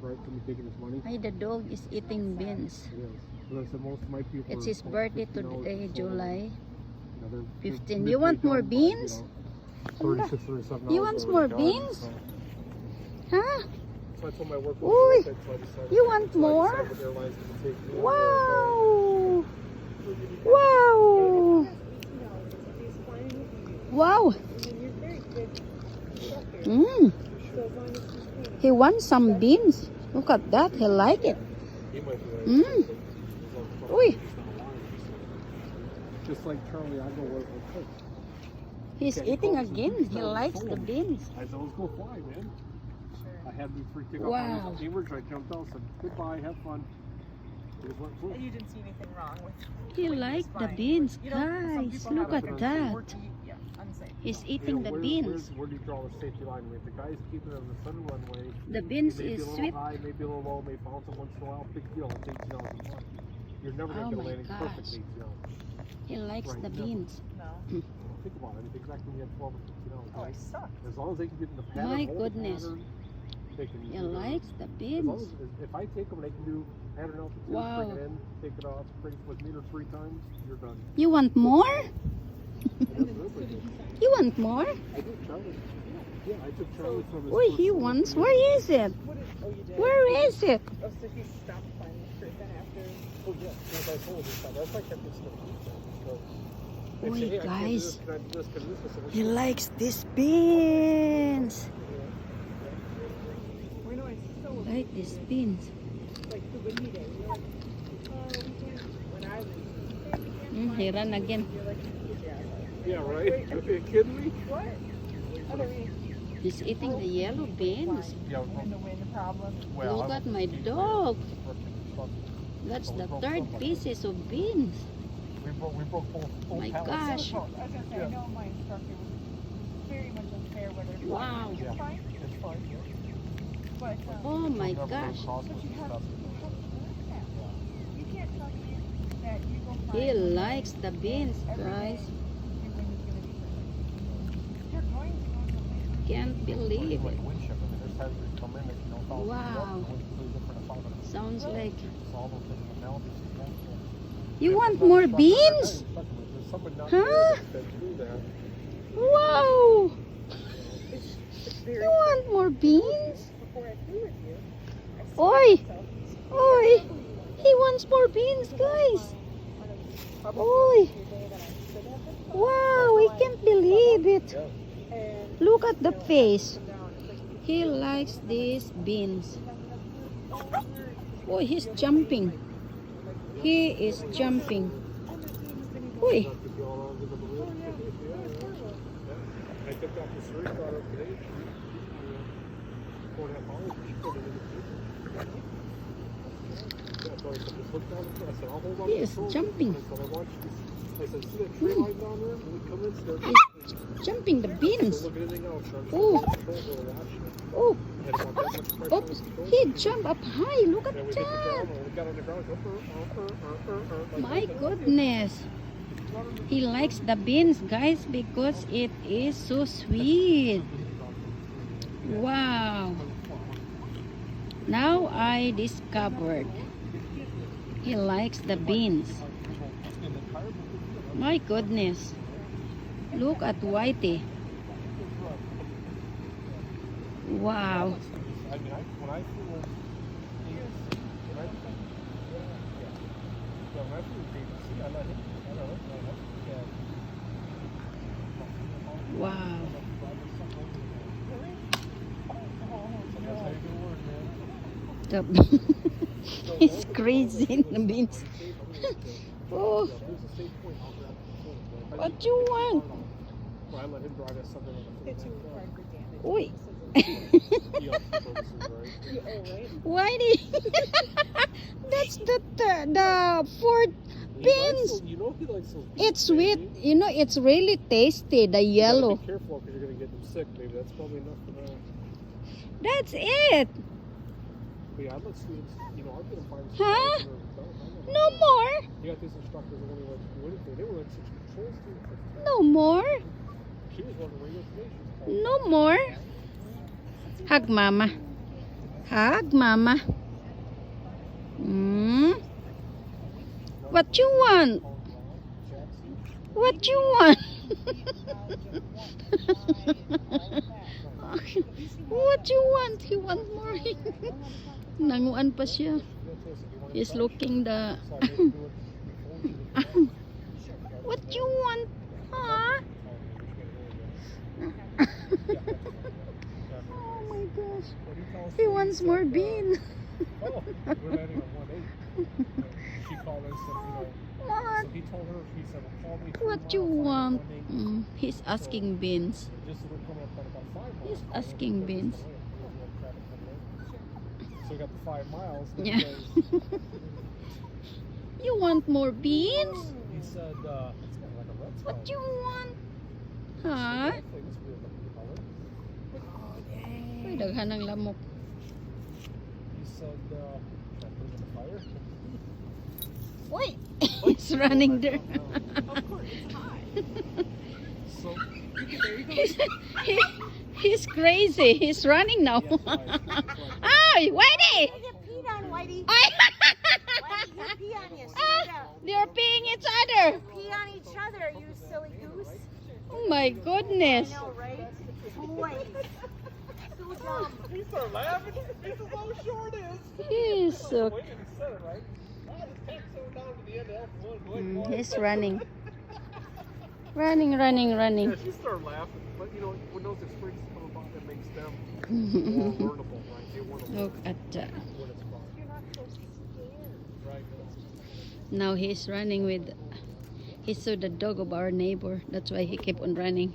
right? Can be taking his money. Ay, the dog is eating beans. Yes. Well, so most of my people It's are his birthday today, July you know, 15. You want more beans? 36, 37 You want more done, beans? so. Huh? So I told my work Uy, so I decided, you want so I more? decided what airlines can take me on, Wow! Wow! Wow! Mm. He wants some beans. Look at that. He like it. He might be right. Mm. Uy. Just like Charlie, I go work with Coach. He's eating again. He likes the beans. I said, let's go fly, man. I had me free ticket Wow. on Cambridge. I jumped out, said goodbye, have fun. And you didn't see anything wrong with it. He likes the beans, guys. Look at that. Yeah, unsafe. He's eating the beans. Where do you draw the safety line? If the guy's keeping it on the sun runway, The beans maybe is a little sweet. high, maybe a little low, maybe bounce it once in a while. Big deal. It's $18 a month. You're never Oh going to my get a landing gosh. perfect $18. He likes Right, the never. beans. No. Think about it. It's exactly when you have 12 or $15. Oh, I Right? suck. As long as they can get in the pattern, My hold the goodness. pattern, they can He do it. likes the As long beans. as, if I take them, they can do pattern altitude, Wow. bring it in, take it off, bring it with meter 3 times, you're done. You want more? And that's really good. You want more? I did Charlie. Yeah, I took Charlie from his Wait, first he one. wants. Where is it? What is, oh, you did? Where is it? Oh, so he stopped finding the fruit then after. Oh, yeah, as I told you, that's why I kept this stuff. So, Wait, hey, I can't do guys. this, can I do this, can I do this? I said, He likes these beans. We know it's so Like these beans. like the windy day. You're like, oh, we can't. When I was. He ran again. You're like, Yeah, right? Are you kidding me? what? Oh, there he is. He's eating the yellow beans. Yeah, And the wind problem. Look at my dog. That's the third pieces of beans. We broke both My pallets. gosh. I was gonna say, I know my instructor was very much unfair whether it's Wow. fine. It's fine. It's fine, yeah. But Oh my Never gosh. cross but with you this have stuff. to that. You can't tell me that you go find He likes the beans, guys. You're going to go someplace. Can't believe Like it. wind shift, I mean, there's times where you come in, you know, thousands of Wow. bucks, the wind's completely different at 500. Sounds like. So all those different analogies you can have. You want more beans? There's somebody not Huh? there that's do that. Wow. It's very You want more beans? before I flew with you. Oi. Oi. He wants more beans, guys. Oi. Wow, I can't believe it. Look at the face. He likes these beans. Oh, he's jumping. He is jumping. Oi. I took off the search daughter today. 4.5 hours. She put it in the freezer. Yeah, so I put this hook down. I said, I'll hold on He to is the controls. jumping. I said, I watched this. I said, see that tree line down there? When we come in, start He's jumping the beans. Don't look at anything else. Son. Oh. The controls are watching it. Oh, I had about that much pressure on the oops. controls. He jumped up high. Look Then at we hit the that. ground. When we got on the ground, go, like My that. goodness. He likes the beans, guys, because it is so sweet. Wow. Now I discovered he likes the beans. My goodness. Look at Whitey. Wow. I mean, when I flew in, when I flew in KBC, I let him. Wow. That's how you do work, man. The He's crazy in the beans. Oh, what you want? Well, I let him drive that something on the It's too hard for damage. Oi. Whitey. That's the fourth beans. You know he likes those beans. It's sweet. You know, it's really tasty, the You gotta yellow. be careful because you're going to get them sick, maybe. That's probably enough for that. That's it. But yeah, I'd let students, you know, I'd get them fine. Huh? No more. You got these instructors that only went to do anything. They were like such control students. No more. She was one of the radio today. She was called. No more. Hug mama. Hug, Mama. What you want? What you want? What you want? He wants more. Nanguan pa siya. He's looking the... What you want? Huh? Oh my gosh. He wants more bean. Oh, we're landing on 1-8. She called us, What? so he told her, he said, well, call me 3 What you miles, want? 1-8. He's asking beans. Just so we're coming up at about 5 miles. He's asking beans. So we got the 5 miles. Then Yeah. You want more beans? He said, it's kind of like a red spot. What you want? Huh? Uy, daghan ng lamok. He said, can I put it in the fire? Uy! He's running there. Of course, it's hot. So, He's crazy. He's running now. Ay, Whitey! You get peed on, Whitey. Ay! Whitey, you pee on you. Straight up. They're peeing each other. Pee on each other, you silly goose. Oh my goodness. I know, right? Boy. So dumb. he started laughing. He says, oh, sure it is. He's so... Wait, he said it right. Just take so down to the end of F1. He's running. Running. Yeah, she started laughing. But, when those experiences come about, it makes them more learnable, right? They want to learn Look at that. what it's about. You're not so scared. Right? Now he's running with... He saw the dog of our neighbor. That's why he kept on running.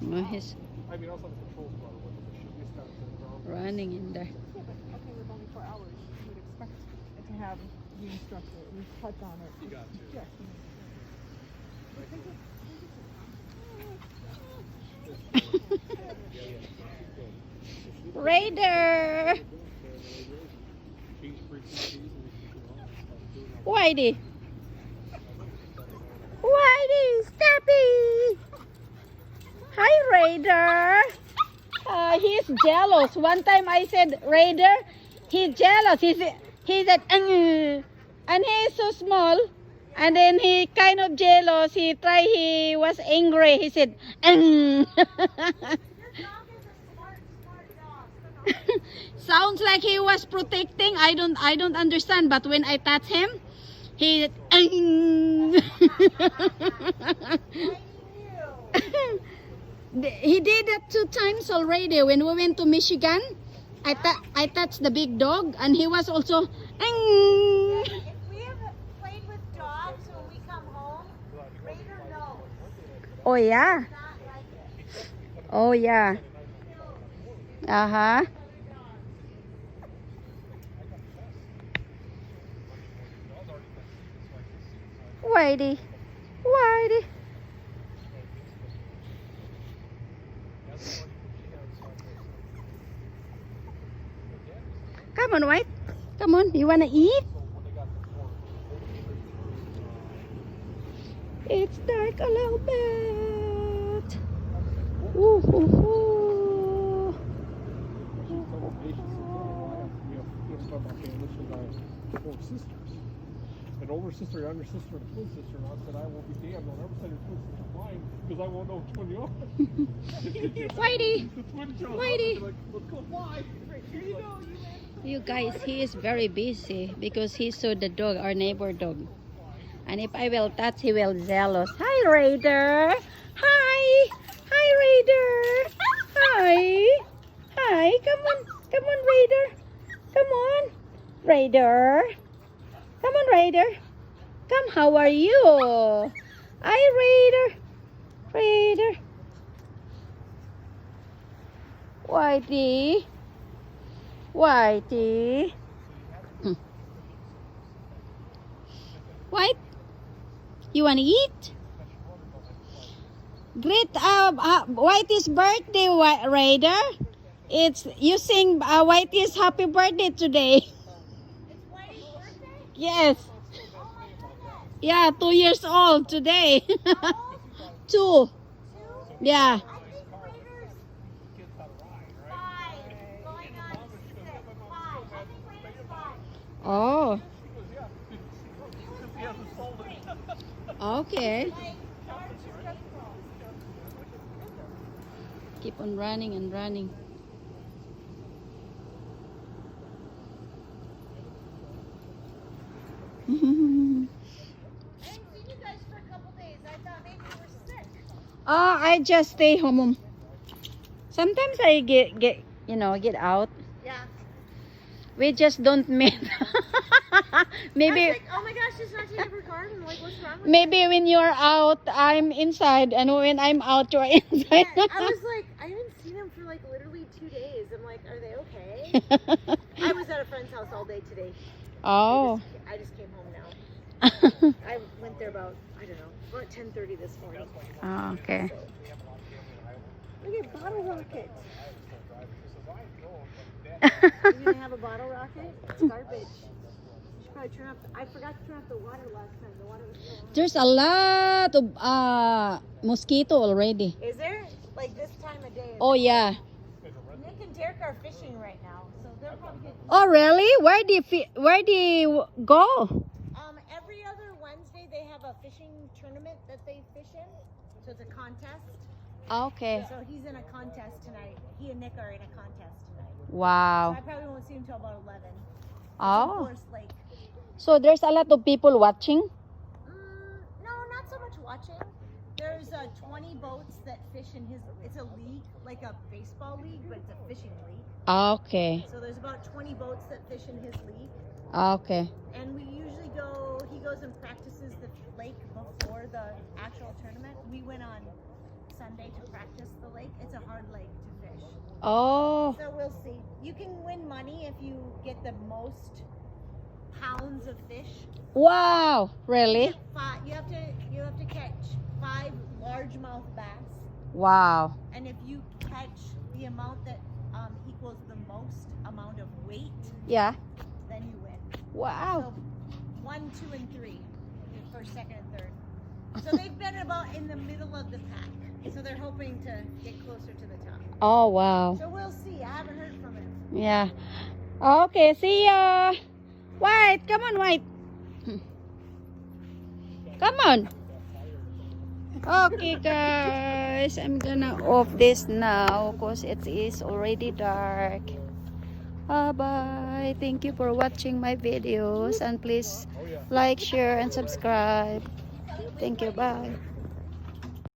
Well, he's I mean, also the controls part of it. She just got to the ground. running in there. Yeah, but okay, with only 4 hours, you would expect it to have the instructor at least touch on it. You got to. Yes. Raider! Whitey! Whitey! Steppy! Hi, Raider! He's jealous. One time I said, Raider, he's jealous. He said, and he is so small. And then he kind of jealous. He was angry. He said, Sounds like he was protecting. I don't understand. But when I touch him, he he did that 2 times already. When we went to Michigan, I touched the big dog, and he was also. If we have played with dogs when we come home, Raider knows. Oh yeah. Not like it. Oh yeah. Uh-huh. Whitey. Whitey. Come on, White. Come on. You wanna eat? It's dark a little bit. Ooh, ooh, ooh. An older sister, younger sister, and a twin sister, and I said, I won't be damned. I'll never send your twin sister mine because I won't know which one you are. Whitey. The twin child. Whitey. Like, let's go fly. Here you go. You guys, he is very busy because he saw the dog, our neighbor dog. And if I will touch, he will jealous. Hi, Raider. Hi. Hi, Raider. Hi. Hi. Come on. Come on, Raider. Come on. Raider. Come on, Raider. Come, how are you? Hi, Raider. Raider. Whitey. Whitey. White? You want to eat? Great Whitey's birthday, Raider. It's you sing Whitey's happy birthday today. It's Whitey's birthday? Yes. Oh my goodness. Yeah, 2 years old today. How old? 2. 2? Yeah. I think Raider's Oh, Yeah, because he hasn't sold it. okay. Like, March is just wrong. Keep on running and running. I haven't seen you guys for a couple days. I thought maybe you were sick. I just stay home. Sometimes I get get out. Yeah. We just don't meet. Maybe I was like, oh my gosh, she's not taking her garden. Like, what's wrong with maybe when you're out, I'm inside, and when I'm out, you're inside. her? I was like, I haven't seen them for like literally 2 days. I'm like, are they okay? I was at a friend's house all day today. Oh. I just came home now. I went there about, I don't know, about 10:30 this morning. Oh, okay. Look at Bottle Rocket. You didn't have a bottle rocket? It's garbage. You should probably turn off. I forgot to turn off the water last time. The water was still on. There's a lot of mosquito already. Is there? Like this time of day? Oh yeah. Nick and Derek are fishing right now, so they're probably getting. Oh really? Where do you go? Every other Wednesday they have a fishing tournament that they fish in, so it's a contest. Okay. So he's in a contest tonight. He and Nick are in a contest tonight. So Wow. I probably won't see him until about 11. Oh. Forest Lake. So there's a lot of people watching. No, not so much watching. There's 20 boats that fish in his. It's a league, like a baseball league, but it's a fishing league. Okay. So there's about 20 boats that fish in his league, Okay. and we usually go. He goes and practices the lake before the actual tournament. We went on Sunday to practice the lake. It's a hard lake to fish. Oh. So we'll see. You can win money if you get the most pounds of fish. Wow. Really? You have to catch 5 largemouth bass, Wow. and if you catch the amount that equals the most amount of weight, Yeah. then you win. Wow. So 1, 2, and 3, first, second, and third. So they've been about in the middle of the pack. So they're hoping to get closer to the top. Oh wow. So we'll see. I haven't heard from him. Yeah. Okay. See ya. White. Come on, White. Come on. Okay, guys. I'm gonna off this now because it is already dark. Bye. Thank you for watching my videos, and please like, share, and subscribe. Thank you. Bye.